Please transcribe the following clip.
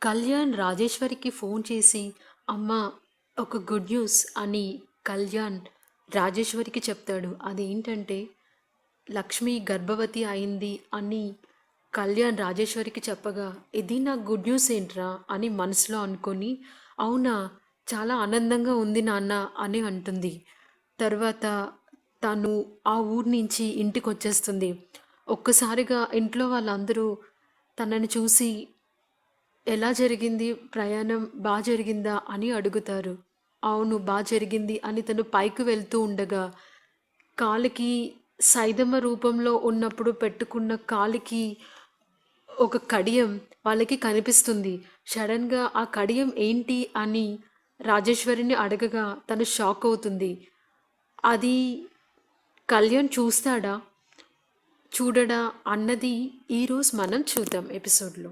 Kalyan రాజేశ్వరికి phone చేసి, అమ్మ ఒక గుడ్ న్యూస్ అని కళ్యాణ్ రాజేశ్వరికి చెప్తాడు. అదేంటంటే లక్ష్మి గర్భవతి అయింది అని కళ్యాణ్ రాజేశ్వరికి చెప్పగా, ఇది నాకు గుడ్ న్యూస్ ఏంట్రా అని మనసులో అనుకొని, అవునా చాలా ఆనందంగా ఉంది నాన్న అని అంటుంది. తర్వాత తను ఆ ఊరు నుంచి ఇంటికి వచ్చేస్తుంది. ఒక్కసారిగా ఇంట్లో వాళ్ళందరూ తనని చూసి ఎలా జరిగింది ప్రయాణం జరిగిందా అని అడుగుతారు. అవును జరిగింది అని తను పైకి వెళ్తూ ఉండగా, కాలికి సైదమ్మ రూపంలో ఉన్నప్పుడు పెట్టుకున్న కాలికి ఒక కడియం వాళ్ళకి కనిపిస్తుంది. సడన్‌గా ఆ కడియం ఏంటి అని రాజేశ్వరిని అడగగా తను షాక్ అవుతుంది. అది కళ్యాణ్ చూస్తాడా? చూడడా? అన్నది ఈరోజు మనం చూద్దాం ఎపిసోడ్‌లో.